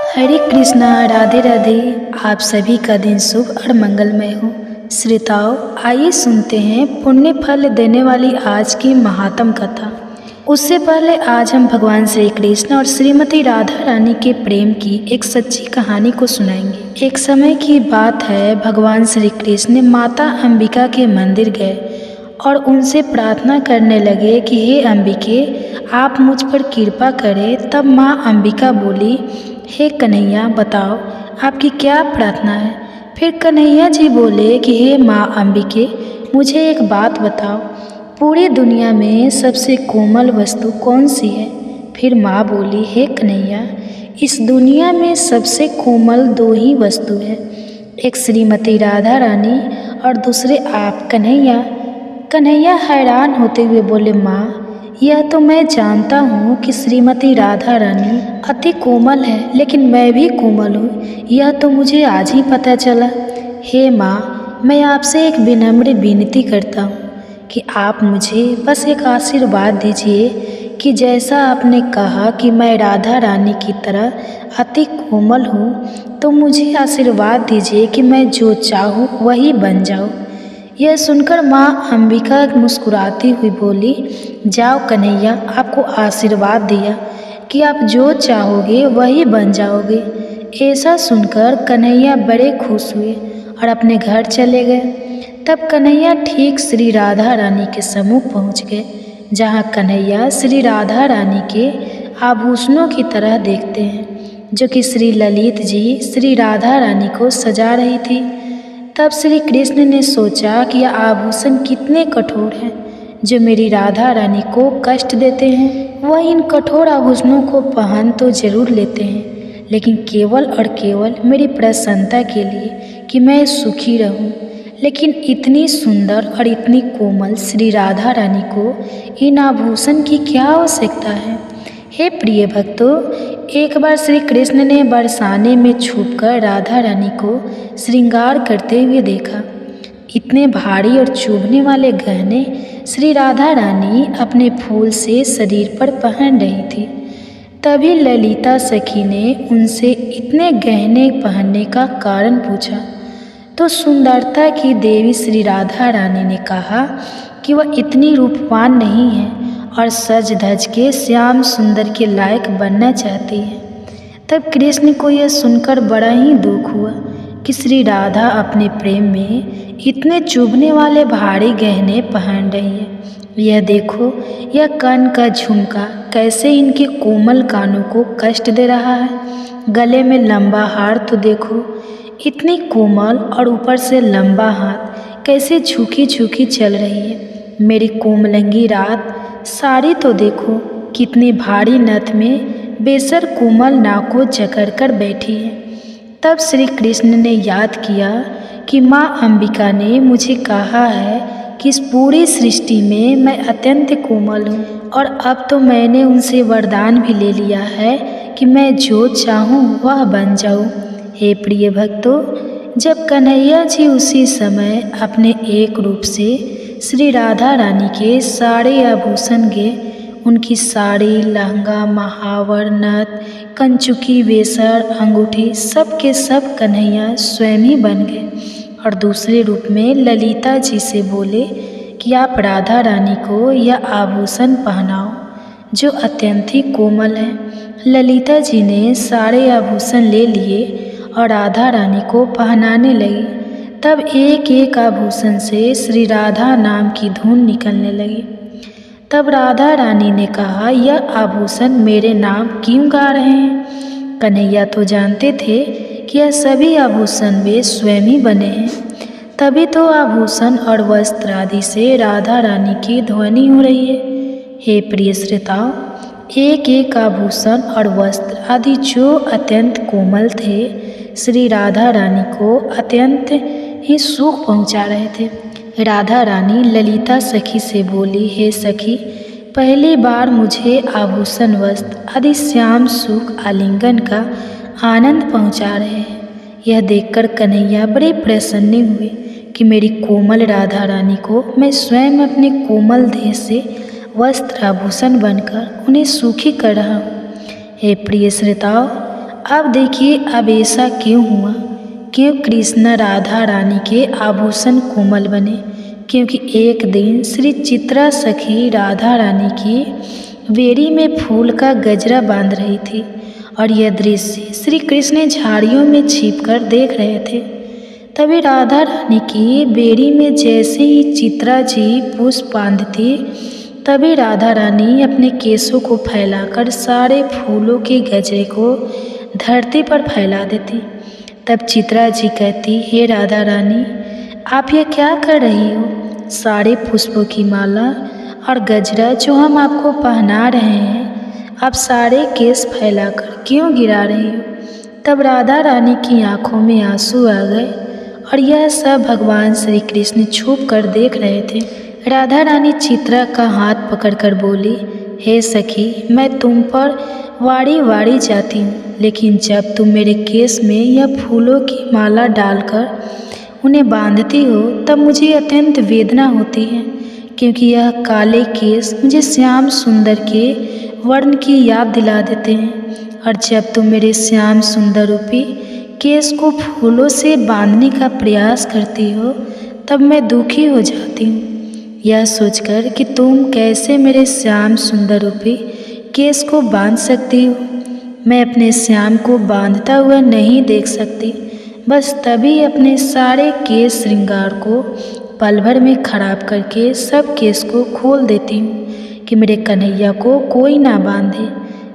हरे कृष्णा, राधे राधे। आप सभी का दिन शुभ और मंगलमय हो। श्रोताओं, आइए सुनते हैं पुण्य फल देने वाली आज की महात्म कथा। उससे पहले आज हम भगवान श्री कृष्ण और श्रीमती राधा रानी के प्रेम की एक सच्ची कहानी को सुनाएंगे। एक समय की बात है, भगवान श्री कृष्ण माता अंबिका के मंदिर गए और उनसे प्रार्थना करने लगे कि हे अंबिके, आप मुझ पर कृपा करें। तब माँ अंबिका बोली, हे कन्हैया, बताओ आपकी क्या प्रार्थना है। फिर कन्हैया जी बोले कि हे माँ अंबिके, मुझे एक बात बताओ, पूरी दुनिया में सबसे कोमल वस्तु कौन सी है। फिर माँ बोली, हे कन्हैया, इस दुनिया में सबसे कोमल दो ही वस्तु है, एक श्रीमती राधा रानी और दूसरे आप कन्हैया। कन्हैया हैरान होते हुए बोले, माँ, यह तो मैं जानता हूँ कि श्रीमती राधा रानी अति कोमल है, लेकिन मैं भी कोमल हूँ, यह तो मुझे आज ही पता चला। हे माँ, मैं आपसे एक विनम्र विनती करता हूँ कि आप मुझे बस एक आशीर्वाद दीजिए कि जैसा आपने कहा कि मैं राधा रानी की तरह अति कोमल हूँ, तो मुझे आशीर्वाद दीजिए कि मैं जो चाहूँ वही बन जाऊँ। यह सुनकर माँ अंबिका मुस्कुराती हुई बोली, जाओ कन्हैया, आपको आशीर्वाद दिया कि आप जो चाहोगे वही बन जाओगे। ऐसा सुनकर कन्हैया बड़े खुश हुए और अपने घर चले गए। तब कन्हैया ठीक श्री राधा रानी के सम्मुख पहुँच गए, जहाँ कन्हैया श्री राधा रानी के आभूषणों की तरह देखते हैं, जो कि श्री ललित जी श्री राधा रानी को सजा रही थी। तब श्री कृष्ण ने सोचा कि यह आभूषण कितने कठोर हैं, जो मेरी राधा रानी को कष्ट देते हैं। वह इन कठोर आभूषणों को पहन तो जरूर लेते हैं, लेकिन केवल और केवल मेरी प्रसन्नता के लिए कि मैं सुखी रहूं। लेकिन इतनी सुंदर और इतनी कोमल श्री राधा रानी को इन आभूषण की क्या आवश्यकता है। हे प्रिय भक्तों, एक बार श्री कृष्ण ने बरसाने में छुपकर राधा रानी को श्रृंगार करते हुए देखा। इतने भारी और चुभने वाले गहने श्री राधा रानी अपने फूल से शरीर पर पहन रही थी। तभी ललिता सखी ने उनसे इतने गहने पहनने का कारण पूछा, तो सुंदरता की देवी श्री राधा रानी ने कहा कि वह इतनी रूपवान नहीं है और सज धज के श्याम सुंदर के लायक बनना चाहती है। तब कृष्ण को यह सुनकर बड़ा ही दुख हुआ कि श्री राधा अपने प्रेम में इतने चुभने वाले भारी गहने पहन रही है। यह देखो, यह कान का झुमका कैसे इनके कोमल कानों को कष्ट दे रहा है। गले में लंबा हार तो देखो, इतनी कोमल और ऊपर से लंबा हाथ कैसे झुकी झुकी चल रही है। मेरी कोमलंगी रात साड़ी तो देखो, कितनी भारी नथ में बेसर कोमल नाक को जकड़ कर बैठी है। तब श्री कृष्ण ने याद किया कि माँ अंबिका ने मुझे कहा है कि इस पूरी सृष्टि में मैं अत्यंत कोमल हूँ, और अब तो मैंने उनसे वरदान भी ले लिया है कि मैं जो चाहूँ वह बन जाऊँ। हे प्रिय भक्तों, जब कन्हैया जी उसी समय अपने एक रूप से श्री राधा रानी के सारे आभूषण गे, उनकी साड़ी, लहंगा, महावर, नथ, कंचुकी, बेसर, अंगूठी, सब के सब कन्हैया स्वयं ही बन गए। और दूसरे रूप में ललिता जी से बोले कि आप राधा रानी को यह आभूषण पहनाओ जो अत्यंत ही कोमल है। ललिता जी ने सारे आभूषण ले लिए और राधा रानी को पहनाने लगी। तब एक एक आभूषण से श्री राधा नाम की धुन निकलने लगी। तब राधा रानी ने कहा, यह आभूषण मेरे नाम क्यों गा रहे हैं। कन्हैया तो जानते थे कि यह सभी आभूषण वे स्वयं ही बने हैं, तभी तो आभूषण और वस्त्र आदि से राधा रानी की ध्वनि हो रही है। हे प्रिय श्रोताओं, एक एक आभूषण और वस्त्र आदि जो अत्यंत कोमल थे, श्री राधा रानी को अत्यंत ही सुख पहुंचा रहे थे। राधा रानी ललिता सखी से बोली, हे सखी, पहली बार मुझे आभूषण वस्त्र आदि श्याम सुख आलिंगन का आनंद पहुंचा रहे हैं। यह देखकर कन्हैया बड़े प्रसन्न हुए कि मेरी कोमल राधा रानी को मैं स्वयं अपने कोमल देह से वस्त्र आभूषण बनकर उन्हें सुखी कर रहा हूँ। हे प्रिय श्रोताओं, अब देखिए अब ऐसा क्यों हुआ, क्यों कृष्ण राधा रानी के आभूषण कोमल बने, क्योंकि एक दिन श्री चित्रा सखी राधा रानी की बेड़ी में फूल का गजरा बांध रही थी और यह दृश्य श्री कृष्ण झाड़ियों में छिपकर देख रहे थे। तभी राधा रानी की बेड़ी में जैसे ही चित्रा जी पुष्प बांधती, तभी राधा रानी अपने केसों को फैलाकर सारे फूलों के गजरे को धरती पर फैला देती। तब चित्रा जी कहती, हे राधा रानी, आप यह क्या कर रही हो? सारे पुष्पों की माला और गजरा जो हम आपको पहना रहे हैं, आप सारे केस फैलाकर क्यों गिरा रही हो? तब राधा रानी की आंखों में आंसू आ गए और यह सब भगवान श्री कृष्ण छुप कर देख रहे थे। राधा रानी चित्रा का हाथ पकड़कर बोली, हे सखी, मैं तुम पर वाड़ी वाड़ी जाती हूँ, लेकिन जब तुम मेरे केस में यह फूलों की माला डालकर उन्हें बांधती हो तब मुझे अत्यंत वेदना होती है, क्योंकि यह काले केस मुझे श्याम सुंदर के वर्ण की याद दिला देते हैं। और जब तुम मेरे श्याम सुंदर रूपी केस को फूलों से बांधने का प्रयास करती हो तब मैं दुखी हो जाती हूँ, यह सोचकर कि तुम कैसे मेरे श्याम सुंदर रूपी केस को बांध सकती हो। मैं अपने श्याम को बांधता हुआ नहीं देख सकती, बस तभी अपने सारे केस श्रृंगार को पल भर में खराब करके सब केस को खोल देती हूँ कि मेरे कन्हैया को कोई ना बांधे,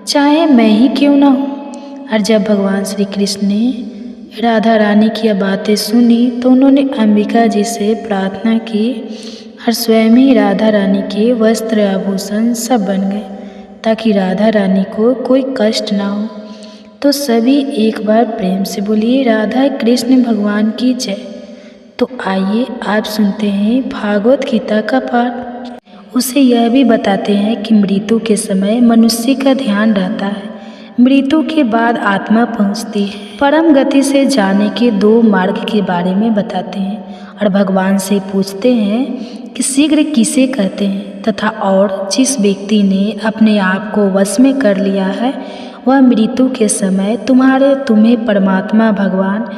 चाहे मैं ही क्यों ना हूँ। और जब भगवान श्री कृष्ण ने राधा रानी की यह बातें सुनी तो उन्होंने अंबिका जी से प्रार्थना की और स्वयं ही राधा रानी के वस्त्र आभूषण सब बन गए ताकि राधा रानी को कोई कष्ट ना हो। तो सभी एक बार प्रेम से बोलिए राधा कृष्ण भगवान की जय। तो आइए आप सुनते हैं भागवत गीता का पाठ। उसे यह भी बताते हैं कि मृत्यु के समय मनुष्य का ध्यान रहता है, मृत्यु के बाद आत्मा पहुंचती है। परम गति से जाने के 2 मार्ग के बारे में बताते हैं और भगवान से पूछते हैं कि शीघ्र किसे कहते हैं, तथा और जिस व्यक्ति ने अपने आप को वश में कर लिया है वह मृत्यु के समय तुम्हें परमात्मा भगवान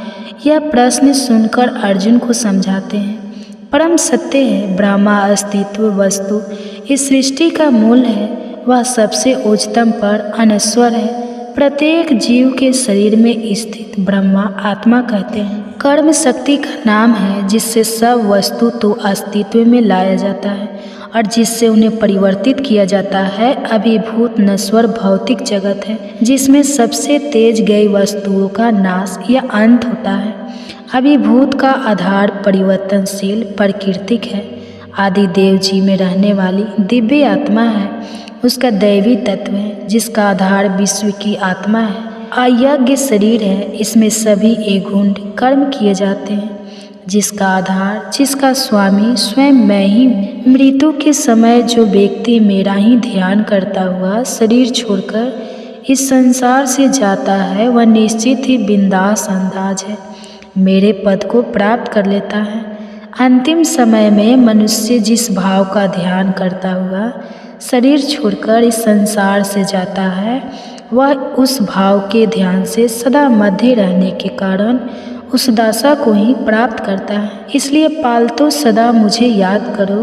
यह प्रश्न सुनकर अर्जुन को समझाते हैं। परम सत्य है, ब्रह्मा अस्तित्व वस्तु इस सृष्टि का मूल है, वह सबसे उच्चतम पर अनश्वर है। प्रत्येक जीव के शरीर में स्थित ब्रह्मा आत्मा कहते हैं। कर्म शक्ति का नाम है जिससे सब वस्तु तो अस्तित्व में लाया जाता है और जिससे उन्हें परिवर्तित किया जाता है। अभिभूत नश्वर भौतिक जगत है जिसमें सबसे तेज गई वस्तुओं का नाश या अंत होता है। अभिभूत का आधार परिवर्तनशील प्राकृतिक है। आदि देव जी में रहने वाली दिव्य आत्मा है, उसका दैवी तत्व है जिसका आधार विश्व की आत्मा है। अयज्ञ शरीर है, इसमें सभी एकगुण कर्म किए जाते हैं, जिसका आधार जिसका स्वामी स्वयं मैं ही हूँ। मृत्यु के समय जो व्यक्ति मेरा ही ध्यान करता हुआ शरीर छोड़कर इस संसार से जाता है वह निश्चित ही बिंदास अंदाज है मेरे पद को प्राप्त कर लेता है। अंतिम समय में मनुष्य जिस भाव का ध्यान करता हुआ शरीर छोड़कर इस संसार से जाता है वह उस भाव के ध्यान से सदा मध्य रहने के कारण उस दशा को ही प्राप्त करता है। इसलिए पालतू सदा मुझे याद करो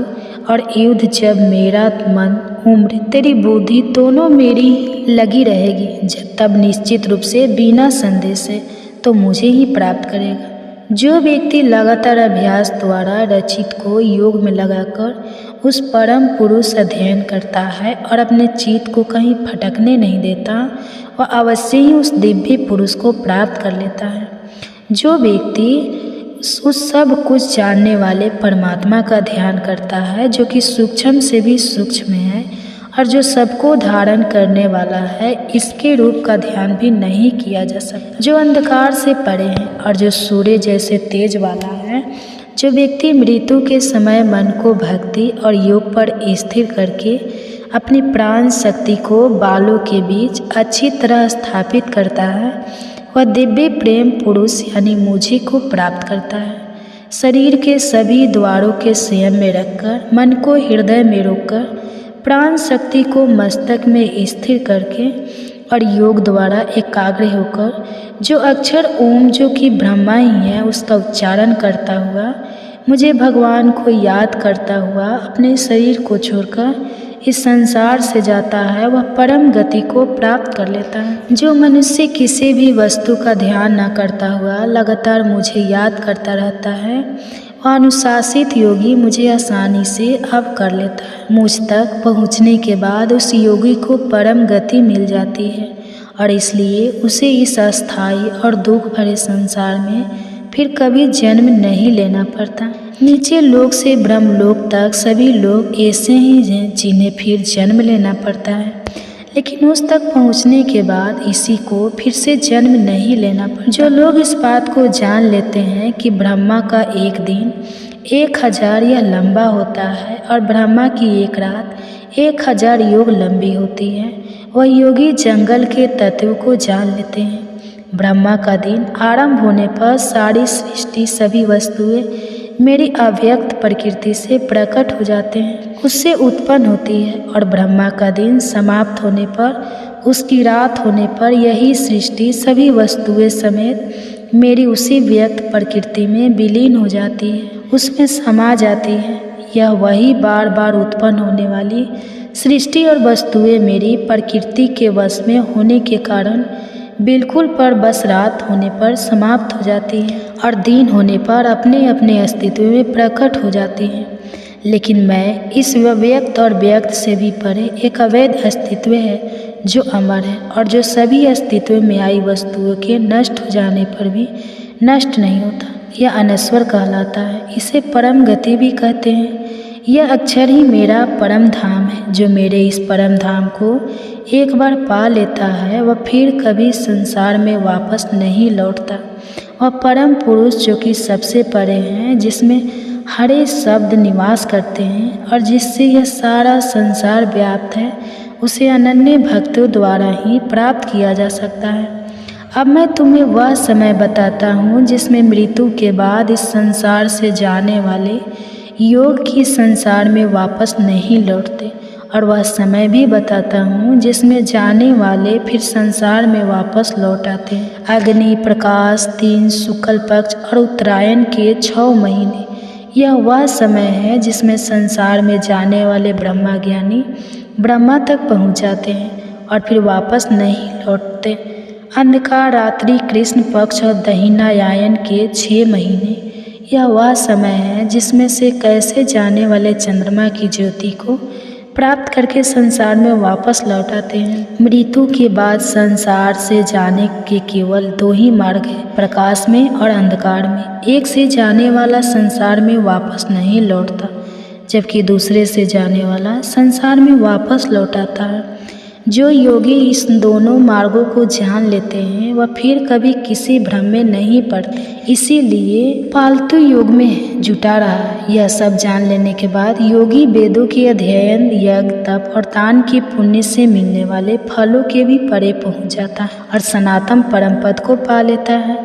और युद्ध जब मेरा मन उम्र तेरी बुद्धि दोनों मेरी लगी रहेगी जब तब निश्चित रूप से बिना संदेह से तो मुझे ही प्राप्त करेगा। जो व्यक्ति लगातार अभ्यास द्वारा रचित को योग में लगाकर उस परम पुरुष अध्ययन करता है और अपने चित्त को कहीं भटकने नहीं देता वह अवश्य ही उस दिव्य पुरुष को प्राप्त कर लेता है। जो व्यक्ति उस सब कुछ जानने वाले परमात्मा का ध्यान करता है जो कि सूक्ष्म से भी सूक्ष्म है और जो सबको धारण करने वाला है, इसके रूप का ध्यान भी नहीं किया जा सकता। जो अंधकार से परे है और जो सूर्य जैसे तेज वाला है, जो व्यक्ति मृत्यु के समय मन को भक्ति और योग पर स्थिर करके अपनी प्राण शक्ति को बालों के बीच अच्छी तरह स्थापित करता है वह दिव्य प्रेम पुरुष यानी मुझे को प्राप्त करता है। शरीर के सभी द्वारों के संयम में रखकर मन को हृदय में रोककर प्राण शक्ति को मस्तक में स्थिर करके और योग द्वारा एकाग्र होकर जो अक्षर ओम जो कि ब्रह्मा ही है उसका उच्चारण करता हुआ मुझे भगवान को याद करता हुआ अपने शरीर को छोड़कर इस संसार से जाता है वह परम गति को प्राप्त कर लेता है। जो मनुष्य किसी भी वस्तु का ध्यान न करता हुआ लगातार मुझे याद करता रहता है वह अनुशासित योगी मुझे आसानी से अब कर लेता है। मुझ तक पहुँचने के बाद उस योगी को परम गति मिल जाती है और इसलिए उसे इस अस्थायी और दुख भरे संसार में फिर कभी जन्म नहीं लेना पड़ता। नीचे लोक से ब्रह्मलोक तक सभी लोग ऐसे ही हैं जिन्हें फिर जन्म लेना पड़ता है, लेकिन उस तक पहुंचने के बाद इसी को फिर से जन्म नहीं लेना पड़ता। जो लोग इस बात को जान लेते हैं कि ब्रह्मा का एक दिन 1000 यह लंबा होता है और ब्रह्मा की एक रात 1000 योग लंबी होती है, वह योगी जंगल के तत्व को जान लेते हैं। ब्रह्मा का दिन आरंभ होने पर सारी सृष्टि सभी वस्तुएं मेरी अव्यक्त प्रकृति से प्रकट हो जाते हैं, उससे उत्पन्न होती है और ब्रह्मा का दिन समाप्त होने पर उसकी रात होने पर यही सृष्टि सभी वस्तुएं समेत मेरी उसी व्यक्त प्रकृति में विलीन हो जाती है, उसमें समा जाती है। यह वही बार बार उत्पन्न होने वाली सृष्टि और वस्तुएं मेरी प्रकृति के वश में होने के कारण बिल्कुल पर बस रात होने पर समाप्त हो जाती है और दिन होने पर अपने अपने अस्तित्व में प्रकट हो जाती है। लेकिन मैं इस व्यक्त और व्यक्त से भी परे एक अवैध अस्तित्व है जो अमर है और जो सभी अस्तित्व में आई वस्तुओं के नष्ट हो जाने पर भी नष्ट नहीं होता। यह अनश्वर कहलाता है, इसे परम गति भी कहते हैं। यह अक्षर ही मेरा परम धाम है। जो मेरे इस परम धाम को एक बार पा लेता है वह फिर कभी संसार में वापस नहीं लौटता। वह परम पुरुष जो कि सबसे परे हैं, जिसमें हरे शब्द निवास करते हैं और जिससे यह सारा संसार व्याप्त है, उसे अनन्य भक्तों द्वारा ही प्राप्त किया जा सकता है। अब मैं तुम्हें वह समय बताता हूँ जिसमें मृत्यु के बाद इस संसार से जाने वाले योग की संसार में वापस नहीं लौटते, और वह समय भी बताता हूँ जिसमें जाने वाले फिर संसार में वापस लौट आते हैं। अग्नि प्रकाश 3 शुक्ल पक्ष और उत्तरायण के 6 महीने, यह वह समय है जिसमें संसार में जाने वाले ब्रह्मा ज्ञानी ब्रह्मा तक पहुँच जाते हैं और फिर वापस नहीं लौटते। अंधकार रात्रि कृष्ण पक्ष और दहिनायायन के 6 महीने, यह वह समय है जिसमें से कैसे जाने वाले चंद्रमा की ज्योति को प्राप्त करके संसार में वापस लौट आते हैं। मृत्यु के बाद संसार से जाने के केवल 2 ही मार्ग हैं, प्रकाश में और अंधकार में। एक से जाने वाला संसार में वापस नहीं लौटता, जबकि दूसरे से जाने वाला संसार में वापस लौट आता है। जो योगी इस दोनों मार्गों को जान लेते हैं वह फिर कभी किसी भ्रम में नहीं पड़ते, इसीलिए फालतू योग में जुटा रहा है। यह सब जान लेने के बाद योगी वेदों के अध्ययन, यज्ञ, तप और दान के पुण्य से मिलने वाले फलों के भी परे पहुंच जाता है और सनातन परम पद को पा लेता है।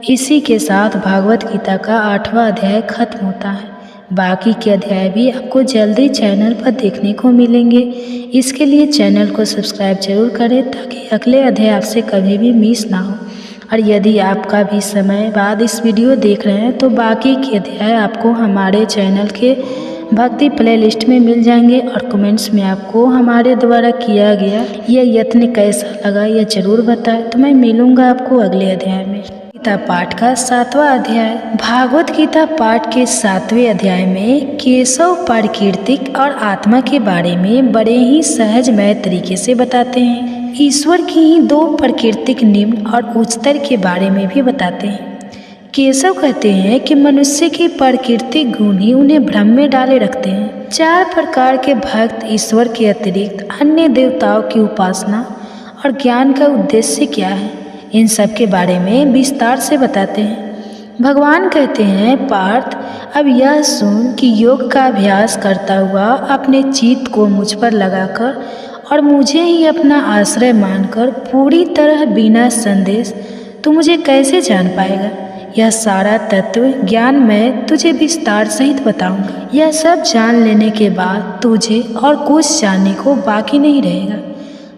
इसी के साथ भागवत गीता का 8वां अध्याय खत्म होता है। बाकी के अध्याय भी आपको जल्दी चैनल पर देखने को मिलेंगे। इसके लिए चैनल को सब्सक्राइब जरूर करें ताकि अगले अध्याय आपसे कभी भी मिस ना हो। और यदि आपका भी समय बाद इस वीडियो देख रहे हैं तो बाकी के अध्याय आपको हमारे चैनल के भक्ति प्लेलिस्ट में मिल जाएंगे और कमेंट्स में आपको हमारे द्वारा किया गया यह यत्न कैसा लगा यह जरूर बताएं। तो मैं मिलूँगा आपको अगले अध्याय में। गीता पाठ का 7वां अध्याय। भागवत गीता पाठ के 7वें अध्याय में केशव प्राकृतिक और आत्मा के बारे में बड़े ही सहजमय तरीके से बताते हैं। ईश्वर की ही 2 प्राकृतिक निम्न और उच्चतर के बारे में भी बताते हैं। केशव कहते हैं कि मनुष्य के प्राकृतिक गुण ही उन्हें भ्रम में डाले रखते हैं। 4 प्रकार के भक्त ईश्वर के अतिरिक्त अन्य देवताओं की उपासना और ज्ञान का उद्देश्य क्या है, इन सब के बारे में विस्तार से बताते हैं। भगवान कहते हैं, पार्थ अब यह सुन कि योग का अभ्यास करता हुआ अपने चित्त को मुझ पर लगाकर और मुझे ही अपना आश्रय मानकर पूरी तरह बिना संदेश तू मुझे कैसे जान पाएगा। यह सारा तत्व ज्ञान मैं तुझे विस्तार सहित बताऊंगा। यह सब जान लेने के बाद तुझे और कुछ जानने को बाकी नहीं रहेगा।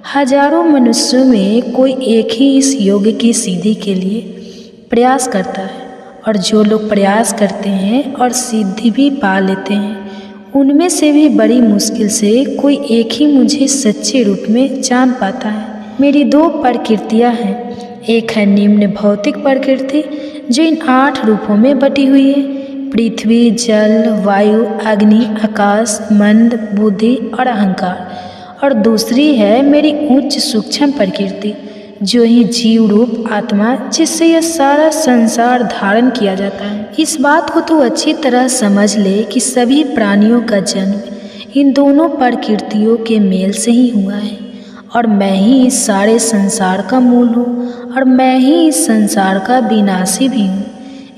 हजारों मनुष्यों में कोई एक ही इस योग की सिद्धि के लिए प्रयास करता है, और जो लोग प्रयास करते हैं और सिद्धि भी पा लेते हैं, उनमें से भी बड़ी मुश्किल से कोई एक ही मुझे सच्चे रूप में जान पाता है। मेरी 2 प्रकृतियाँ हैं। एक है निम्न भौतिक प्रकृति जो इन 8 रूपों में बटी हुई है, पृथ्वी, जल, वायु, अग्नि, आकाश, मन, बुद्धि और अहंकार। और दूसरी है मेरी उच्च सूक्ष्म प्रकृति जो ही जीव रूप आत्मा, जिससे यह सारा संसार धारण किया जाता है। इस बात को तो अच्छी तरह समझ ले कि सभी प्राणियों का जन्म इन दोनों प्रकृतियों के मेल से ही हुआ है, और मैं ही इस सारे संसार का मूल हूँ, और मैं ही इस संसार का विनाशी भी हूँ।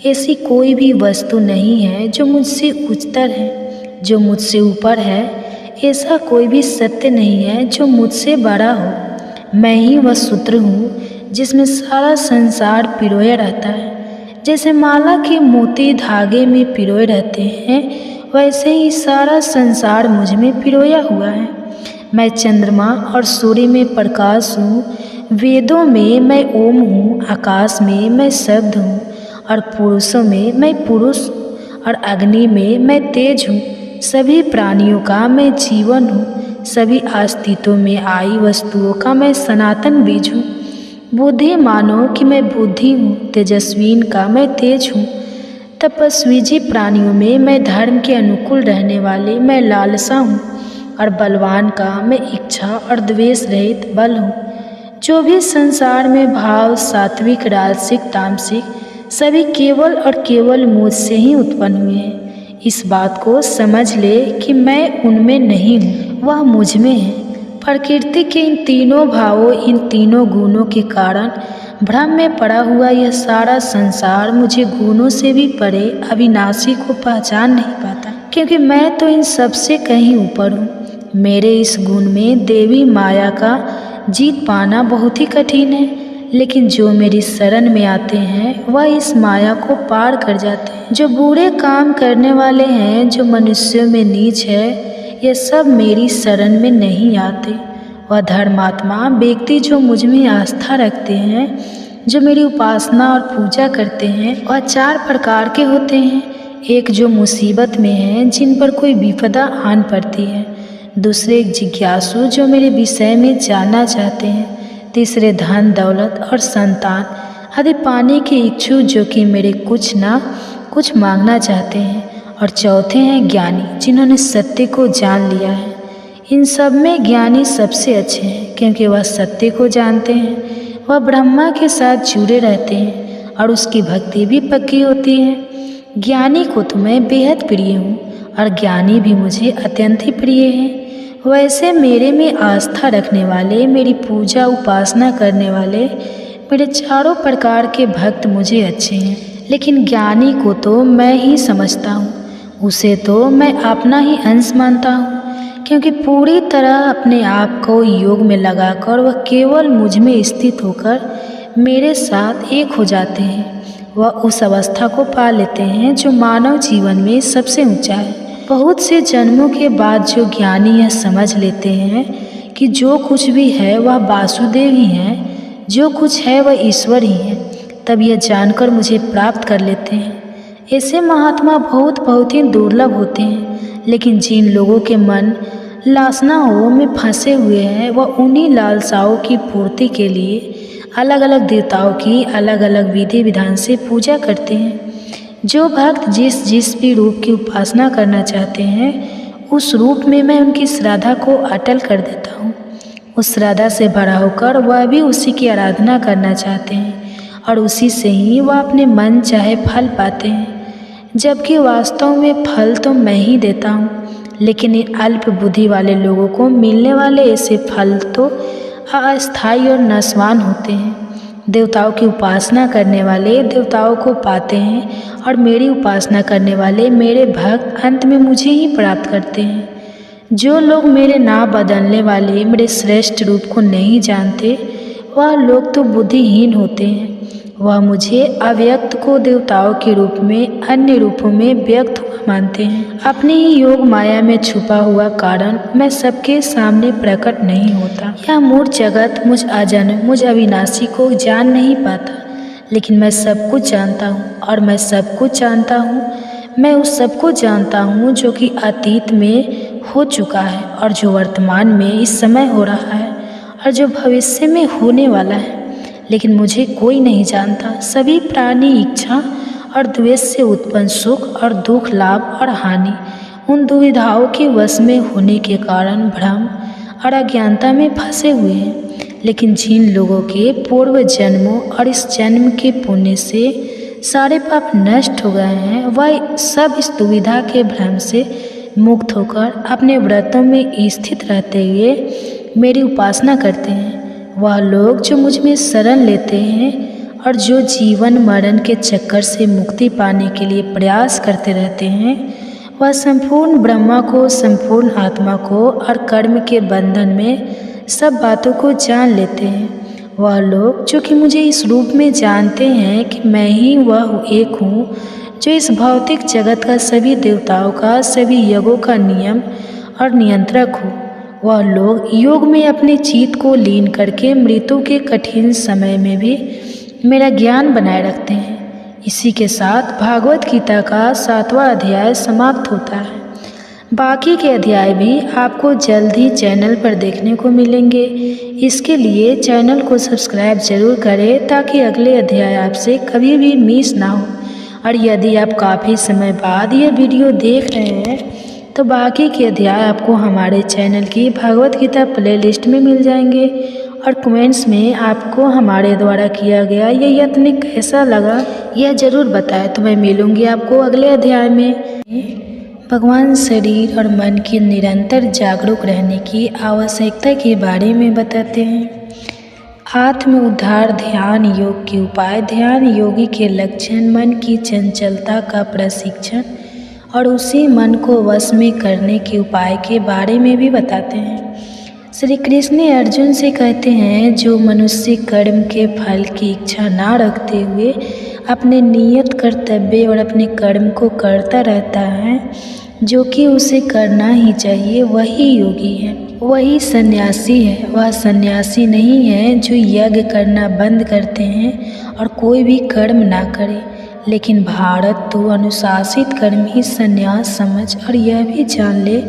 ऐसी कोई भी वस्तु नहीं है जो मुझसे उच्चतर है, जो मुझसे ऊपर है। ऐसा कोई भी सत्य नहीं है जो मुझसे बड़ा हो। मैं ही वह सूत्र हूँ जिसमें सारा संसार पिरोया रहता है। जैसे माला के मोती धागे में पिरोए रहते हैं, वैसे ही सारा संसार मुझ में पिरोया हुआ है। मैं चंद्रमा और सूर्य में प्रकाश हूँ, वेदों में मैं ओम हूँ, आकाश में मैं शब्द हूँ, और पुरुषों में मैं पुरुष, और अग्नि में मैं तेज हूँ। सभी प्राणियों का मैं जीवन हूँ, सभी अस्तित्व में आई वस्तुओं का मैं सनातन बीज हूँ। बुद्धि मानो कि मैं बुद्धि हूँ, तेजस्वीन का मैं तेज हूँ। तपस्वी प्राणियों में मैं धर्म के अनुकूल रहने वाले मैं लालसा हूँ, और बलवान का मैं इच्छा और द्वेष रहित बल हूँ। जो भी संसार में भाव सात्विक, राजसिक, तामसिक सभी केवल और केवल मुझसे ही उत्पन्न हुए हैं। इस बात को समझ ले कि मैं उनमें नहीं हूँ, वह मुझ में है। प्रकृति के इन तीनों भावों, इन तीनों गुणों के कारण भ्रम में पड़ा हुआ यह सारा संसार मुझे गुणों से भी परे अविनाशी को पहचान नहीं पाता, क्योंकि मैं तो इन सब से कहीं ऊपर हूँ। मेरे इस गुण में देवी माया का जीत पाना बहुत ही कठिन है, लेकिन जो मेरी शरण में आते हैं वह इस माया को पार कर जाते हैं। जो बुरे काम करने वाले हैं, जो मनुष्यों में नीच है, ये सब मेरी शरण में नहीं आते। वह धर्मात्मा व्यक्ति जो मुझ में आस्था रखते हैं, जो मेरी उपासना और पूजा करते हैं, वह 4 प्रकार के होते हैं। एक जो मुसीबत में हैं, जिन पर कोई विपदा आन पड़ती है। दूसरे एक जिज्ञासु जो मेरे विषय में जानना चाहते हैं। तीसरे धन दौलत और संतान आदि पाने के इच्छुक जो कि मेरे कुछ ना कुछ मांगना चाहते हैं। और चौथे हैं ज्ञानी जिन्होंने सत्य को जान लिया है। इन सब में ज्ञानी सबसे अच्छे हैं, क्योंकि वह सत्य को जानते हैं, वह ब्रह्मा के साथ जुड़े रहते हैं और उसकी भक्ति भी पक्की होती है। ज्ञानी को तो मैं बेहद प्रिय हूँ, और ज्ञानी भी मुझे अत्यंत ही प्रिय है। वैसे मेरे में आस्था रखने वाले, मेरी पूजा उपासना करने वाले, मेरे चारों प्रकार के भक्त मुझे अच्छे हैं। लेकिन ज्ञानी को तो मैं ही समझता हूँ, उसे तो मैं अपना ही अंश मानता हूँ, क्योंकि पूरी तरह अपने आप को योग में लगाकर वह केवल मुझ में स्थित होकर मेरे साथ एक हो जाते हैं। वह उस अवस्था को पा लेते हैं जो मानव जीवन में सबसे ऊंचा है। बहुत से जन्मों के बाद जो ज्ञानी यह समझ लेते हैं कि जो कुछ भी है वह वासुदेव ही है, जो कुछ है वह ईश्वर ही है, तब यह जानकर मुझे प्राप्त कर लेते हैं। ऐसे महात्मा बहुत ही दुर्लभ होते हैं, लेकिन जिन लोगों के मन लालसाओं में फंसे हुए हैं, वह उन्हीं लालसाओं की पूर्ति के लिए अलग अलग देवताओं की अलग अलग विधि विधान से पूजा करते हैं। जो भक्त जिस भी रूप की उपासना करना चाहते हैं, उस रूप में मैं उनकी श्रद्धा को अटल कर देता हूँ। उस श्रद्धा से भरा होकर वह भी उसी की आराधना करना चाहते हैं, और उसी से ही वह अपने मन चाहे फल पाते हैं। जबकि वास्तव में फल तो मैं ही देता हूँ, लेकिन इन अल्प बुद्धि वाले लोगों को मिलने वाले ऐसे फल तो अस्थायी और नश्वान होते हैं। देवताओं की उपासना करने वाले देवताओं को पाते हैं, और मेरी उपासना करने वाले मेरे भक्त अंत में मुझे ही प्राप्त करते हैं। जो लोग मेरे नाम बदलने वाले मेरे श्रेष्ठ रूप को नहीं जानते, वह लोग तो बुद्धिहीन होते हैं। वह मुझे अव्यक्त को देवताओं के रूप में अन्य रूपों में व्यक्त हुआ मानते हैं। अपनी ही योग माया में छुपा हुआ कारण मैं सबके सामने प्रकट नहीं होता। यह मूढ़ जगत मुझ अजन्म मुझ अविनाशी को जान नहीं पाता, लेकिन मैं सब कुछ जानता हूँ और मैं सब कुछ जानता हूँ। मैं उस सब को जानता हूँ जो कि अतीत में हो चुका है और जो वर्तमान में इस समय हो रहा है और जो भविष्य में होने वाला है, लेकिन मुझे कोई नहीं जानता। सभी प्राणी इच्छा और द्वेष से उत्पन्न सुख और दुख, लाभ और हानि, उन दुविधाओं के वश में होने के कारण भ्रम और अज्ञानता में फंसे हुए हैं। लेकिन जिन लोगों के पूर्व जन्मों और इस जन्म के पुण्य से सारे पाप नष्ट हो गए हैं, वह सब इस दुविधा के भ्रम से मुक्त होकर अपने व्रतों में स्थित रहते हुए मेरी उपासना करते हैं। वह लोग जो मुझ में शरण लेते हैं और जो जीवन मरण के चक्कर से मुक्ति पाने के लिए प्रयास करते रहते हैं, वह संपूर्ण ब्रह्मा को, संपूर्ण आत्मा को और कर्म के बंधन में सब बातों को जान लेते हैं। वह लोग जो कि मुझे इस रूप में जानते हैं कि मैं ही वह एक हूँ जो इस भौतिक जगत का, सभी देवताओं का, सभी यज्ञों का नियम और नियंत्रक हूँ। वह लोग योग में अपने चित्त को लीन करके मृत्यु के कठिन समय में भी मेरा ज्ञान बनाए रखते हैं। इसी के साथ भागवत गीता का 7वां अध्याय समाप्त होता है। बाकी के अध्याय भी आपको जल्द ही चैनल पर देखने को मिलेंगे। इसके लिए चैनल को सब्सक्राइब जरूर करें ताकि अगले अध्याय आपसे कभी भी मिस ना हो। और यदि आप काफ़ी समय बाद यह वीडियो देख रहे हैं तो बाकी के अध्याय आपको हमारे चैनल की भागवत गीता प्लेलिस्ट में मिल जाएंगे। और कमेंट्स में आपको हमारे द्वारा किया गया यह यत्न कैसा लगा यह ज़रूर बताएं। तो मैं मिलूँगी आपको अगले अध्याय में। भगवान शरीर और मन के निरंतर जागरूक रहने की आवश्यकता के बारे में बताते हैं। आत्म उद्धार ध्यान योग के उपाय, ध्यान योगी के लक्षण, मन की चंचलता का प्रशिक्षण और उसी मन को वश में करने के उपाय के बारे में भी बताते हैं। श्री कृष्ण अर्जुन से कहते हैं, जो मनुष्य कर्म के फल की इच्छा ना रखते हुए अपने नियत कर्तव्य और अपने कर्म को करता रहता है जो कि उसे करना ही चाहिए, वही योगी है, वही सन्यासी है। वह सन्यासी नहीं है जो यज्ञ करना बंद करते हैं और कोई भी कर्म ना करे। लेकिन भारत तो अनुशासित कर्म ही सन्यास समझ और यह भी जान ले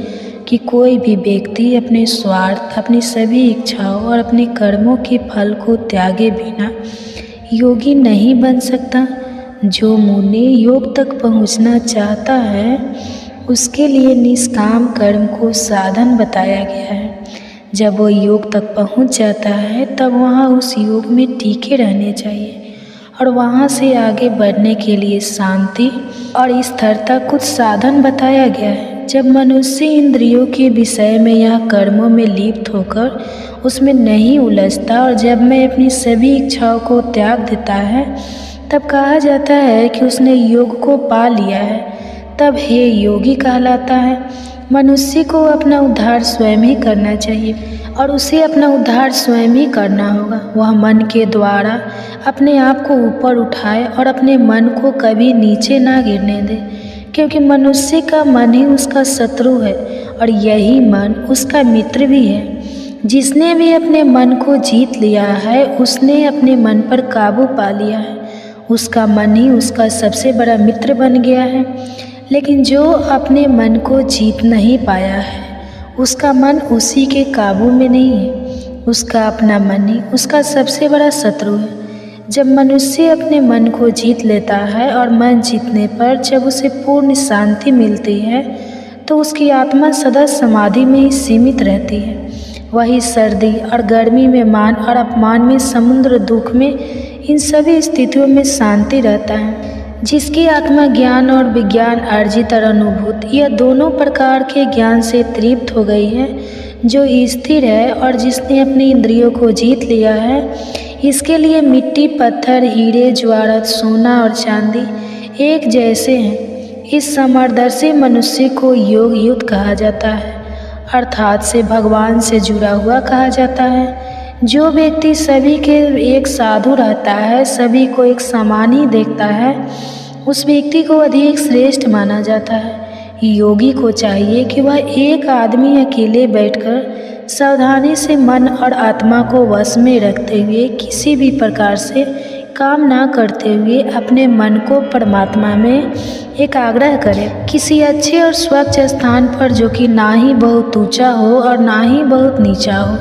कि कोई भी व्यक्ति अपने स्वार्थ, अपनी सभी इच्छाओं और अपने कर्मों के फल को त्यागे बिना योगी नहीं बन सकता। जो मुनि योग तक पहुंचना चाहता है उसके लिए निष्काम कर्म को साधन बताया गया है। जब वो योग तक पहुंच जाता है तब वहाँ उस योग में टिके रहने चाहिए और वहाँ से आगे बढ़ने के लिए शांति और स्थिरता कुछ साधन बताया गया है। जब मनुष्य इंद्रियों के विषय में या कर्मों में लिप्त होकर उसमें नहीं उलझता और जब मैं अपनी सभी इच्छाओं को त्याग देता है तब कहा जाता है कि उसने योग को पा लिया है, तब हे योगी कहलाता है। मनुष्य को अपना उद्धार स्वयं ही करना चाहिए और उसे अपना उद्धार स्वयं ही करना होगा। वह मन के द्वारा अपने आप को ऊपर उठाए और अपने मन को कभी नीचे ना गिरने दे, क्योंकि मनुष्य का मन ही उसका शत्रु है और यही मन उसका मित्र भी है। जिसने भी अपने मन को जीत लिया है उसने अपने मन पर काबू पा लिया है, उसका मन ही उसका सबसे बड़ा मित्र बन गया है। लेकिन जो अपने मन को जीत नहीं पाया है उसका मन उसी के काबू में नहीं है, उसका अपना मन ही उसका सबसे बड़ा शत्रु है। जब मनुष्य अपने मन को जीत लेता है और मन जीतने पर जब उसे पूर्ण शांति मिलती है तो उसकी आत्मा सदा समाधि में ही सीमित रहती है। वही सर्दी और गर्मी में, मान और अपमान में, समुद्र दुख में, इन सभी स्थितियों में शांति रहता है। जिसकी आत्मा ज्ञान और विज्ञान अर्जित और अनुभूत यह दोनों प्रकार के ज्ञान से तृप्त हो गई है, जो स्थिर है और जिसने अपनी इंद्रियों को जीत लिया है, इसके लिए मिट्टी, पत्थर, हीरे, ज्वारत, सोना और चांदी एक जैसे हैं। इस समदर्शी मनुष्य को योग युक्त कहा जाता है, अर्थात से भगवान से जुड़ा हुआ कहा जाता है। जो व्यक्ति सभी के एक साधु रहता है, सभी को एक समान ही देखता है, उस व्यक्ति को अधिक श्रेष्ठ माना जाता है। योगी को चाहिए कि वह एक आदमी अकेले बैठकर सावधानी से मन और आत्मा को वश में रखते हुए किसी भी प्रकार से काम ना करते हुए अपने मन को परमात्मा में एकाग्र करे। किसी अच्छे और स्वच्छ स्थान पर, जो कि ना ही बहुत ऊंचा हो और ना ही बहुत नीचा हो,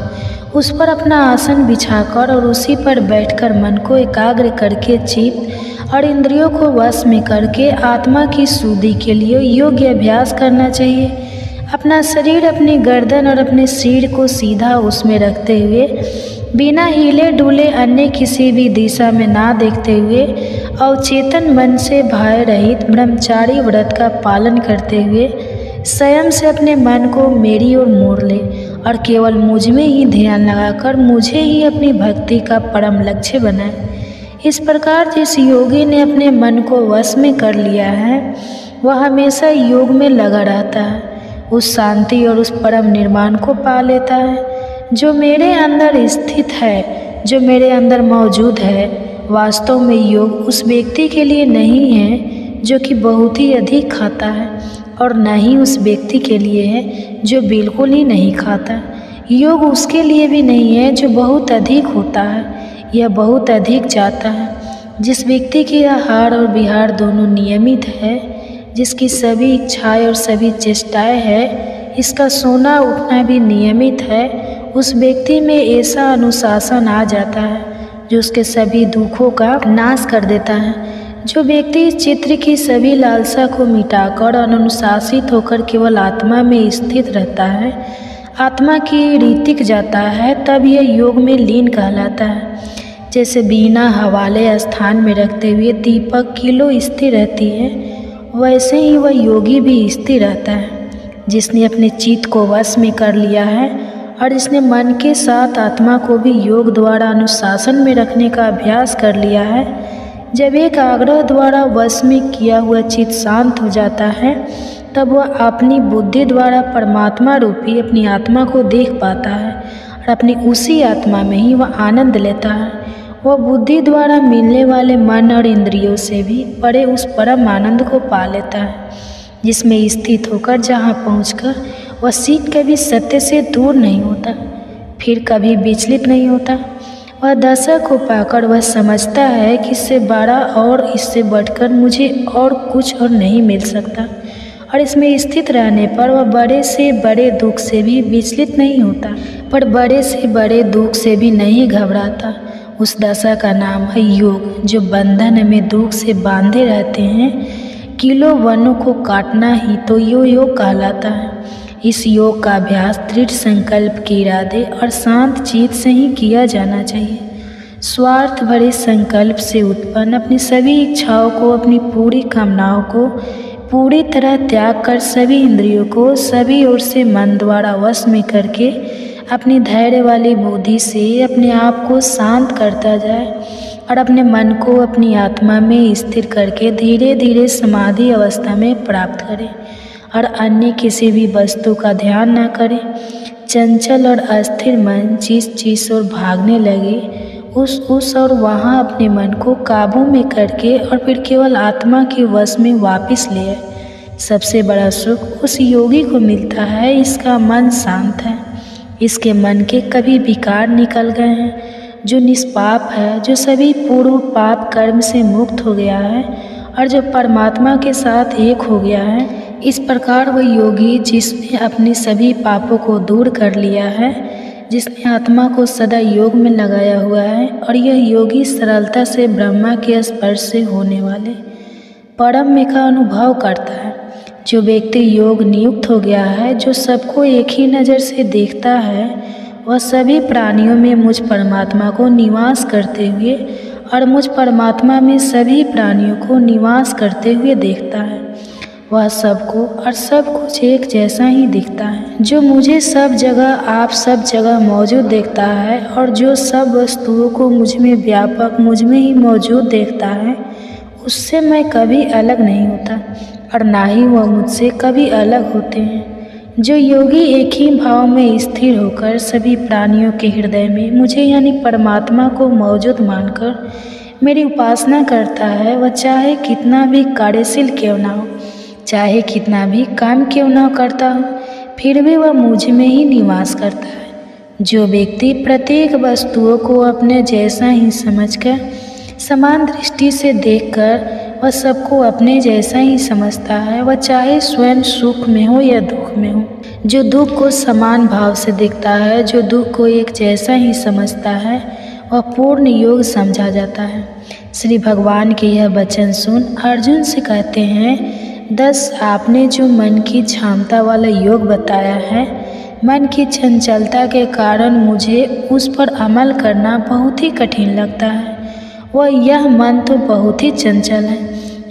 उस पर अपना आसन बिछाकर और उसी पर बैठकर मन को एकाग्र करके चित्त और इंद्रियों को वश में करके आत्मा की शुद्धि के लिए योग्य अभ्यास करना चाहिए। अपना शरीर, अपनी गर्दन और अपने सिर को सीधा उसमें रखते हुए, बिना हिले डुले अन्य किसी भी दिशा में ना देखते हुए, अवचेतन मन से भय रहित ब्रह्मचारी व्रत का पालन करते हुए स्वयं से अपने मन को मेरी ओर मोड़ ले और केवल मुझ में ही ध्यान लगाकर मुझे ही अपनी भक्ति का परम लक्ष्य बनाए। इस प्रकार जिस योगी ने अपने मन को वश में कर लिया है, वह हमेशा योग में लगा रहता है, उस शांति और उस परम निर्माण को पा लेता है जो मेरे अंदर स्थित है, जो मेरे अंदर मौजूद है। वास्तव में योग उस व्यक्ति के लिए नहीं है जो कि बहुत ही अधिक खाता है, और न ही उस व्यक्ति के लिए है जो बिल्कुल ही नहीं खाता। योग उसके लिए भी नहीं है जो बहुत अधिक होता है या बहुत अधिक जाता है। जिस व्यक्ति के आहार और विहार दोनों नियमित है, जिसकी सभी इच्छाएं और सभी चेष्टाएं है, इसका सोना उठना भी नियमित है, उस व्यक्ति में ऐसा अनुशासन आ जाता है जो उसके सभी दुखों का नाश कर देता है। जो व्यक्ति इस चित्र की सभी लालसा को मिटाकर और अनुशासित होकर केवल आत्मा में स्थित रहता है, आत्मा की रीतिक जाता है, तब यह योग में लीन कहलाता है। जैसे बिना हवाले स्थान में रखते हुए दीपक किलो स्थिर रहती है, वैसे ही वह योगी भी स्थिर रहता है। जिसने अपने चित्त को वश में कर लिया है और जिसने मन के साथ आत्मा को भी योग द्वारा अनुशासन में रखने का अभ्यास कर लिया है, जब एक आग्रह द्वारा वश में किया हुआ चित्त शांत हो जाता है, तब वह अपनी बुद्धि द्वारा परमात्मा रूपी अपनी आत्मा को देख पाता है और अपनी उसी आत्मा में ही वह आनंद लेता है। वह बुद्धि द्वारा मिलने वाले मन और इंद्रियों से भी परे उस परम आनंद को पा लेता है, जिसमें स्थित होकर जहाँ पहुंचकर वह सीख कभी सत्य से दूर नहीं होता, फिर कभी विचलित नहीं होता। वह दशा को पाकर वह समझता है कि इससे बड़ा और इससे बढ़कर मुझे और कुछ और नहीं मिल सकता, और इसमें स्थित रहने पर वह बड़े से बड़े दुख से भी विचलित नहीं होता, पर बड़े से बड़े दुख से भी नहीं घबराता। उस दशा का नाम है योग। जो बंधन में दुख से बांधे रहते हैं, किलो वनों को काटना ही तो योग कहलाता है। इस योग का अभ्यास दृढ़ संकल्प के इरादे और शांत चित्त से ही किया जाना चाहिए। स्वार्थ भरे संकल्प से उत्पन्न अपनी सभी इच्छाओं को, अपनी पूरी कामनाओं को पूरी तरह त्याग कर सभी इंद्रियों को सभी ओर से मन द्वारा वश में करके अपनी धैर्य वाली बुद्धि से अपने आप को शांत करता जाए और अपने मन को अपनी आत्मा में स्थिर करके धीरे धीरे समाधि अवस्था में प्राप्त करे और अन्य किसी भी वस्तु का ध्यान न करे। चंचल और अस्थिर मन जिस चीज़ और भागने लगे, उस और वहाँ अपने मन को काबू में करके और फिर केवल आत्मा के वश में वापस ले आए। सबसे बड़ा सुख उस योगी को मिलता है, इसका मन शांत है, इसके मन के कभी विकार निकल गए हैं, जो निष्पाप है, जो सभी पूर्व पाप कर्म से मुक्त हो गया है और जो परमात्मा के साथ एक हो गया है। इस प्रकार वह योगी जिसने अपने सभी पापों को दूर कर लिया है, जिसने आत्मा को सदा योग में लगाया हुआ है, और यह योगी सरलता से ब्रह्मा के स्पर्श से होने वाले परम में का अनुभव करता है। जो व्यक्ति योग नियुक्त हो गया है, जो सबको एक ही नज़र से देखता है, वह सभी प्राणियों में मुझ परमात्मा को निवास करते हुए और मुझ परमात्मा में सभी प्राणियों को निवास करते हुए देखता है। वह सबको और सब कुछ एक जैसा ही दिखता है। जो मुझे सब जगह, आप सब जगह मौजूद देखता है और जो सब वस्तुओं को मुझ में व्यापक, मुझ में ही मौजूद देखता है, उससे मैं कभी अलग नहीं होता और ना ही वह मुझसे कभी अलग होते हैं। जो योगी एक ही भाव में स्थिर होकर सभी प्राणियों के हृदय में मुझे यानी परमात्मा को मौजूद मानकर मेरी उपासना करता है, वह चाहे कितना भी कार्यशील क्यों ना हो, चाहे कितना भी काम क्यों न करता हो, फिर भी वह मुझ में ही निवास करता है। जो व्यक्ति प्रत्येक वस्तुओं को अपने जैसा ही समझकर, समान दृष्टि से देखकर वह सबको अपने जैसा ही समझता है, वह चाहे स्वयं सुख में हो या दुख में हो। जो दुख को समान भाव से देखता है, जो दुख को एक जैसा ही समझता है, वह पूर्ण योग समझा जाता है। श्री भगवान के यह वचन सुन अर्जुन से कहते हैं, 10 आपने जो मन की क्षमता वाला योग बताया है, मन की चंचलता के कारण मुझे उस पर अमल करना बहुत ही कठिन लगता है। वह यह मन तो बहुत ही चंचल है,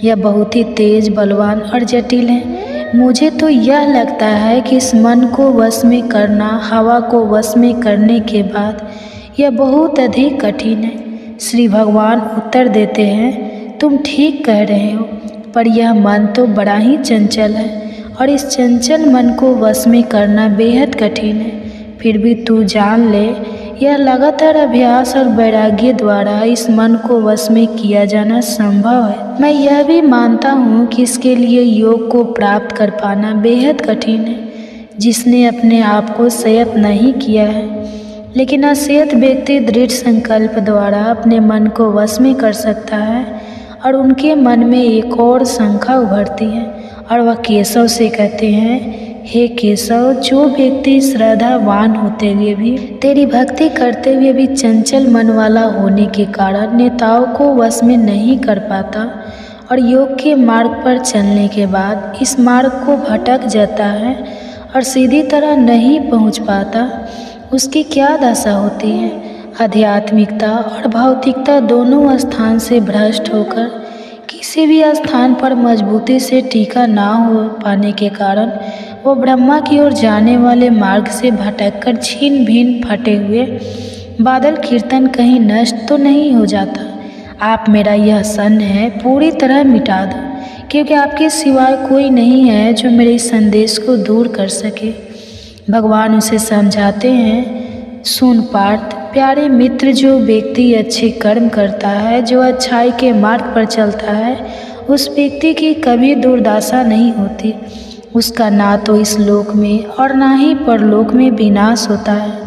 यह बहुत ही तेज, बलवान और जटिल है। मुझे तो यह लगता है कि इस मन को वश में करना हवा को वश में करने के बाद यह बहुत अधिक कठिन है। श्री भगवान उत्तर देते हैं, तुम ठीक कह रहे हो, पर यह मन तो बड़ा ही चंचल है और इस चंचल मन को वश में करना बेहद कठिन है। फिर भी तू जान ले, यह लगातार अभ्यास और वैराग्य द्वारा इस मन को वश में किया जाना संभव है। मैं यह भी मानता हूँ कि इसके लिए योग को प्राप्त कर पाना बेहद कठिन है। जिसने अपने आप को संयत नहीं किया है, लेकिन असंयत व्यक्ति दृढ़ संकल्प द्वारा अपने मन को वश में कर सकता है और उनके मन में एक और शंका उभरती है और वह केशव से कहते हैं, हे केशव, जो व्यक्ति श्रद्धावान होते हुए भी, तेरी भक्ति करते हुए भी चंचल मन वाला होने के कारण नेताओं को वश में नहीं कर पाता और योग के मार्ग पर चलने के बाद इस मार्ग को भटक जाता है और सीधी तरह नहीं पहुंच पाता, उसकी क्या दशा होती है। आध्यात्मिकता और भौतिकता दोनों स्थान से भ्रष्ट होकर किसी भी स्थान पर मजबूती से टीका ना हो पाने के कारण वो ब्रह्मा की ओर जाने वाले मार्ग से भटककर छीन भिन्न फटे हुए बादल कीर्तन कहीं नष्ट तो नहीं हो जाता। आप मेरा यह सन है पूरी तरह मिटा दो, क्योंकि आपके सिवाय कोई नहीं है जो मेरे इस संदेश को दूर कर सके। भगवान उसे समझाते हैं, सुन पार्थ, प्यारे मित्र, जो व्यक्ति अच्छे कर्म करता है, जो अच्छाई के मार्ग पर चलता है, उस व्यक्ति की कभी दुर्दशा नहीं होती। उसका ना तो इस लोक में और ना ही परलोक में विनाश होता है।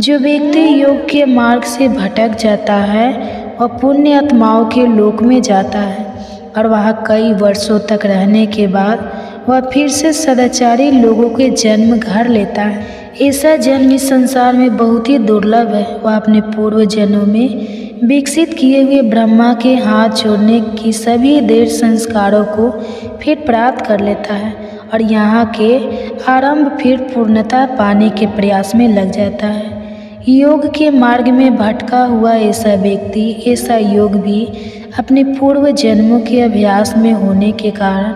जो व्यक्ति योग के मार्ग से भटक जाता है वह पुण्य आत्माओं के लोक में जाता है और वहाँ कई वर्षों तक रहने के बाद वह फिर से सदाचारी लोगों के जन्म घर लेता है। ऐसा जन्म इस संसार में बहुत ही दुर्लभ है। वह अपने पूर्व जन्मों में विकसित किए हुए ब्रह्मा के हाथ जोड़ने की सभी देर संस्कारों को फिर प्राप्त कर लेता है और यहाँ के आरंभ फिर पूर्णता पाने के प्रयास में लग जाता है। योग के मार्ग में भटका हुआ ऐसा व्यक्ति, ऐसा योग भी अपने पूर्व जन्मों के अभ्यास में होने के कारण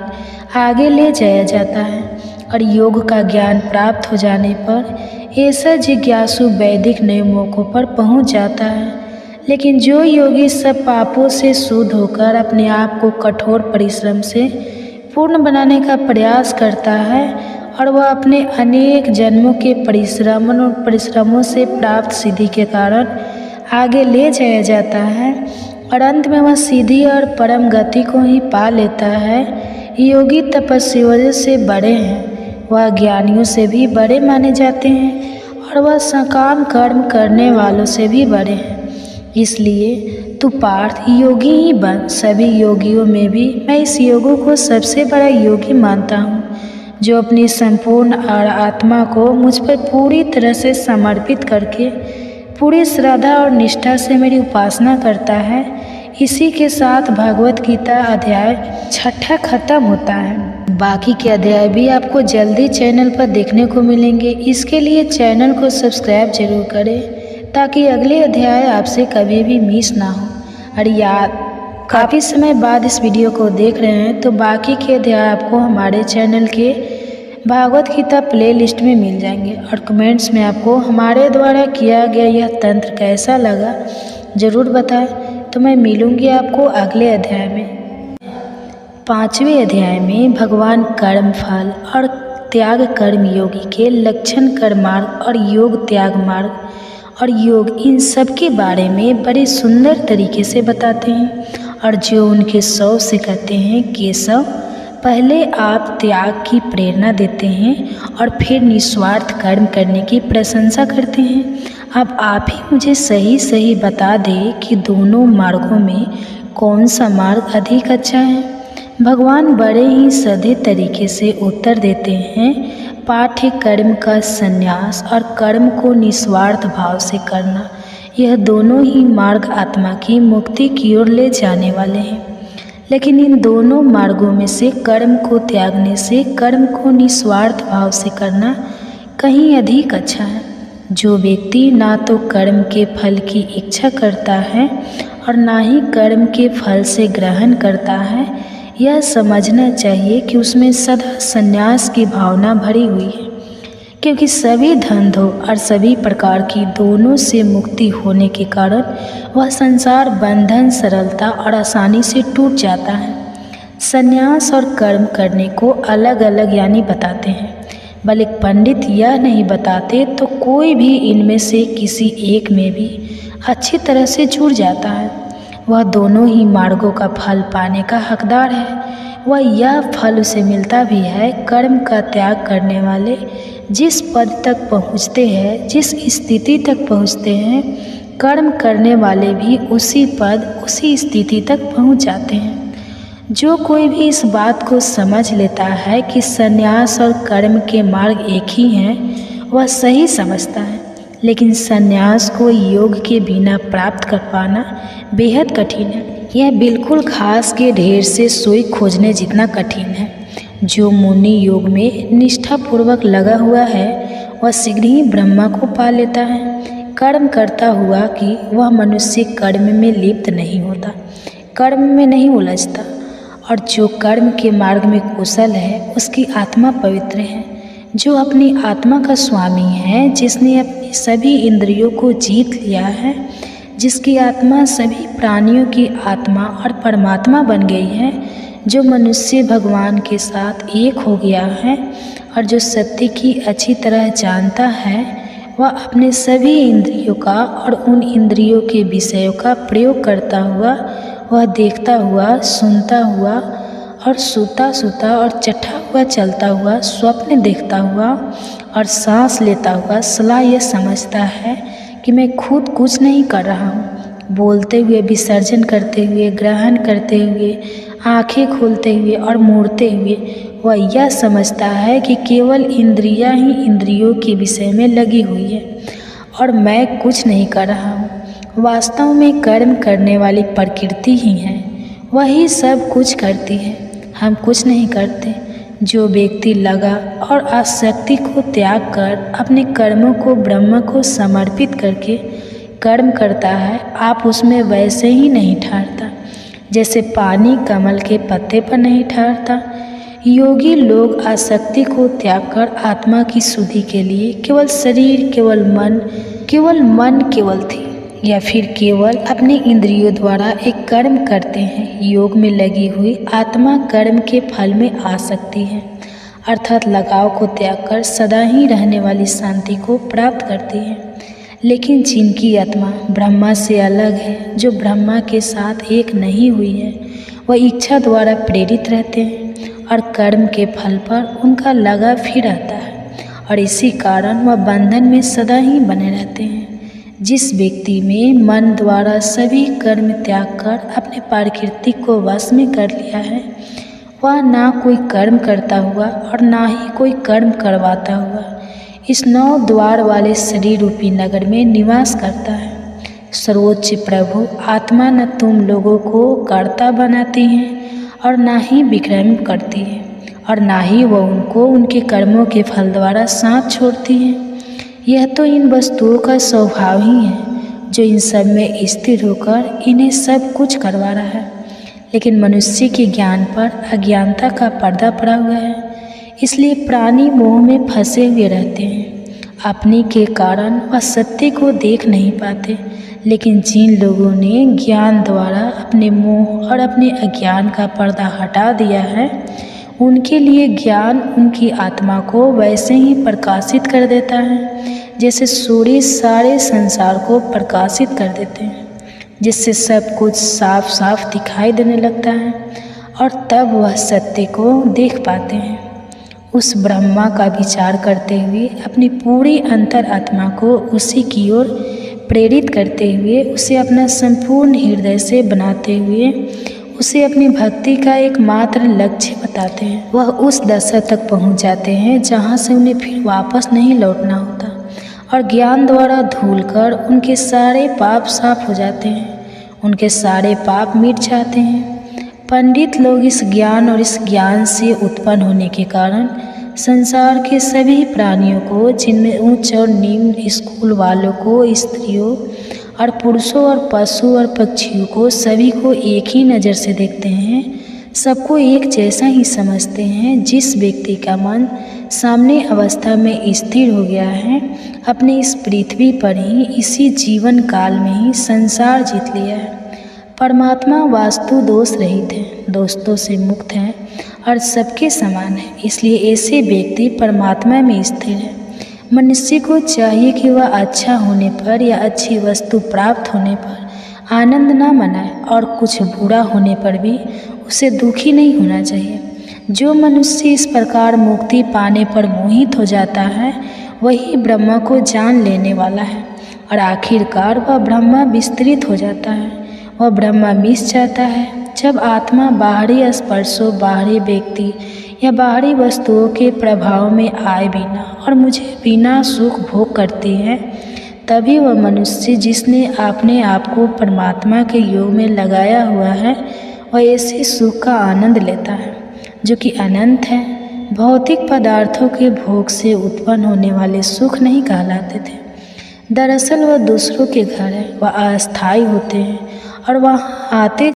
आगे ले जाया जाता है और योग का ज्ञान प्राप्त हो जाने पर ऐसा जिज्ञासु वैदिक नियमों पर पहुंच जाता है। लेकिन जो योगी सब पापों से शुद्ध होकर अपने आप को कठोर परिश्रम से पूर्ण बनाने का प्रयास करता है और वह अपने अनेक जन्मों के परिश्रमों से प्राप्त सिद्धि के कारण आगे ले जाया जाता है और अंत में वह सीधी और परम गति को ही पा लेता है। योगी तपस्वियों से बड़े हैं, वह ज्ञानियों से भी बड़े माने जाते हैं और वह सकाम कर्म करने वालों से भी बड़े हैं। इसलिए तू पार्थ योगी ही बन। सभी योगियों में भी मैं इस योगी को सबसे बड़ा योगी मानता हूँ, जो अपनी संपूर्ण आत्मा को मुझ पर पूरी तरह से समर्पित करके पूरी श्रद्धा और निष्ठा से मेरी उपासना करता है। इसी के साथ भगवत गीता अध्याय 6 खत्म होता है। बाकी के अध्याय भी आपको जल्दी चैनल पर देखने को मिलेंगे। इसके लिए चैनल को सब्सक्राइब जरूर करें ताकि अगले अध्याय आपसे कभी भी मिस ना हो। और याद काफ़ी समय बाद इस वीडियो को देख रहे हैं तो बाकी के अध्याय आपको हमारे चैनल के भागवत गीता प्लेलिस्ट में मिल जाएंगे और कमेंट्स में आपको हमारे द्वारा किया गया यह तंत्र कैसा लगा ज़रूर बताएं। तो मैं मिलूँगी आपको अगले अध्याय में। 5वें अध्याय में भगवान कर्म फल और त्याग कर्म योगी के लक्षण, कर्म मार्ग और योग त्याग मार्ग और योग, इन सब के बारे में बड़े सुंदर तरीके से बताते हैं। और जो उनके सौ से कहते हैं, केशव, पहले आप त्याग की प्रेरणा देते हैं और फिर निस्वार्थ कर्म करने की प्रशंसा करते हैं। अब आप ही मुझे सही सही बता दें कि दोनों मार्गों में कौन सा मार्ग अधिक अच्छा है। भगवान बड़े ही सधे तरीके से उत्तर देते हैं, पाठ्य कर्म का संन्यास और कर्म को निस्वार्थ भाव से करना, यह दोनों ही मार्ग आत्मा की मुक्ति की ओर ले जाने वाले हैं। लेकिन इन दोनों मार्गों में से कर्म को त्यागने से कर्म को निस्वार्थ भाव से करना कहीं अधिक अच्छा है। जो व्यक्ति ना तो कर्म के फल की इच्छा करता है और ना ही कर्म के फल से ग्रहण करता है, यह समझना चाहिए कि उसमें सदा संन्यास की भावना भरी हुई है, क्योंकि सभी धंधों और सभी प्रकार की दोनों से मुक्ति होने के कारण वह संसार बंधन सरलता और आसानी से टूट जाता है। संन्यास और कर्म करने को अलग अलग यानी बताते हैं, भले पंडित यह नहीं बताते तो कोई भी इनमें से किसी एक में भी अच्छी तरह से जुड़ जाता है। वह दोनों ही मार्गों का फल पाने का हकदार है। वह यह फल उसे मिलता भी है। कर्म का त्याग करने वाले जिस पद तक पहुँचते हैं, जिस स्थिति तक पहुँचते हैं, कर्म करने वाले भी उसी पद उसी स्थिति तक पहुँच जाते हैं। जो कोई भी इस बात को समझ लेता है कि संन्यास और कर्म के मार्ग एक ही हैं, वह सही समझता है। लेकिन संन्यास को योग के बिना प्राप्त कर पाना बेहद कठिन है। यह बिल्कुल घास के ढेर से सुई खोजने जितना कठिन है। जो मुनि योग में निष्ठापूर्वक लगा हुआ है, वह शीघ्र ही ब्रह्मा को पा लेता है। कर्म करता हुआ कि वह मनुष्य कर्म में लिप्त नहीं होता, कर्म में नहीं उलझता, और जो कर्म के मार्ग में कुशल है उसकी आत्मा पवित्र है। जो अपनी आत्मा का स्वामी है, जिसने अपनी सभी इंद्रियों को जीत लिया है, जिसकी आत्मा सभी प्राणियों की आत्मा और परमात्मा बन गई है, जो मनुष्य भगवान के साथ एक हो गया है और जो सत्य की अच्छी तरह जानता है, वह अपने सभी इंद्रियों का और उन इंद्रियों के विषयों का प्रयोग करता हुआ, वह देखता हुआ, सुनता हुआ और सूता और चढ़ा हुआ चलता हुआ, स्वप्न देखता हुआ और सांस लेता हुआ सदा यह समझता है कि मैं खुद कुछ नहीं कर रहा हूँ। बोलते हुए, विसर्जन करते हुए, ग्रहण करते हुए, आंखें खोलते हुए और मोड़ते हुए वह यह समझता है कि केवल इंद्रियां ही इंद्रियों के विषय में लगी हुई है और मैं कुछ नहीं कर रहा हूँ। वास्तव में कर्म करने वाली प्रकृति ही है, वही सब कुछ करती है, हम कुछ नहीं करते। जो व्यक्ति लगा और आसक्ति को त्याग कर अपने कर्मों को ब्रह्म को समर्पित करके कर्म करता है, आप उसमें वैसे ही नहीं ठहरता जैसे पानी कमल के पत्ते पर नहीं ठहरता। योगी लोग आसक्ति को त्याग कर आत्मा की शुद्धि के लिए केवल शरीर, केवल मन केवल थी या फिर केवल अपने इंद्रियों द्वारा एक कर्म करते हैं। योग में लगी हुई आत्मा कर्म के फल में आ सकती है, अर्थात लगाव को त्याग कर सदा ही रहने वाली शांति को प्राप्त करती है। लेकिन जिनकी आत्मा ब्रह्मा से अलग है, जो ब्रह्मा के साथ एक नहीं हुई है, वह इच्छा द्वारा प्रेरित रहते हैं और कर्म के फल पर उनका लगा फिर आता है और इसी कारण वह बंधन में सदा ही बने रहते हैं। जिस व्यक्ति में मन द्वारा सभी कर्म त्याग कर अपने प्रकृति को वश में कर लिया है, वह ना कोई कर्म करता हुआ और ना ही कोई कर्म करवाता हुआ इस 9 द्वार वाले शरीर रूपी नगर में निवास करता है। सर्वोच्च प्रभु आत्मा न तुम लोगों को कर्ता बनाती हैं और ना ही विक्रम करती है और ना ही वह उनको उनके कर्मों के फल द्वारा साथ छोड़ती है। यह तो इन वस्तुओं का स्वभाव ही है जो इन सब में स्थिर होकर इन्हें सब कुछ करवा रहा है। लेकिन मनुष्य के ज्ञान पर अज्ञानता का पर्दा पड़ा हुआ है, इसलिए प्राणी मोह में फंसे हुए रहते हैं। अपने के कारण वह सत्य को देख नहीं पाते। लेकिन जिन लोगों ने ज्ञान द्वारा अपने मोह और अपने अज्ञान का पर्दा हटा दिया है, उनके लिए ज्ञान उनकी आत्मा को वैसे ही प्रकाशित कर देता है जैसे सूर्य सारे संसार को प्रकाशित कर देते हैं, जिससे सब कुछ साफ साफ दिखाई देने लगता है और तब वह सत्य को देख पाते हैं। उस ब्रह्मा का विचार करते हुए अपनी पूरी अंतरात्मा को उसी की ओर प्रेरित करते हुए, उसे अपना संपूर्ण हृदय से बनाते हुए, उसे अपनी भक्ति का एकमात्र लक्ष्य बताते हैं। वह उस दशा तक पहुंच जाते हैं जहां से उन्हें फिर वापस नहीं लौटना होता और ज्ञान द्वारा धुलकर उनके सारे पाप साफ हो जाते हैं, उनके सारे पाप मिट जाते हैं। पंडित लोग इस ज्ञान और इस ज्ञान से उत्पन्न होने के कारण संसार के सभी प्राणियों को, जिनमें उच्च और निम्न, स्कूल वालों को, स्त्रियों और पुरुषों और पशु और पक्षियों को, सभी को एक ही नज़र से देखते हैं, सबको एक जैसा ही समझते हैं। जिस व्यक्ति का मन सामने अवस्था में स्थिर हो गया है, अपने इस पृथ्वी पर ही, इसी जीवन काल में ही संसार जीत लिया है। परमात्मा वास्तु दोष रहित है, दोस्तों से मुक्त है और सबके समान है। इसलिए ऐसे व्यक्ति परमात्मा में स्थिर है। मनुष्य को चाहिए कि वह अच्छा होने पर या अच्छी वस्तु प्राप्त होने पर आनंद न मनाए और कुछ बुरा होने पर भी उसे दुखी नहीं होना चाहिए। जो मनुष्य इस प्रकार मुक्ति पाने पर मोहित हो जाता है, वही ब्रह्मा को जान लेने वाला है और आखिरकार वह ब्रह्मा विस्तृत हो जाता है, वह ब्रह्मा मिस जाता है। जब आत्मा बाहरी स्पर्शों, बाहरी व्यक्ति या बाहरी वस्तुओं के प्रभाव में आए बिना और मुझे बिना सुख भोग करती है, तभी वह मनुष्य जिसने अपने आप को परमात्मा के योग में लगाया हुआ है, वह ऐसे सुख का आनंद लेता है जो कि अनंत है। भौतिक पदार्थों के भोग से उत्पन्न होने वाले सुख नहीं कहलाते थे। दरअसल वह दूसरों के घर है, वह अस्थायी होते हैं और वह आते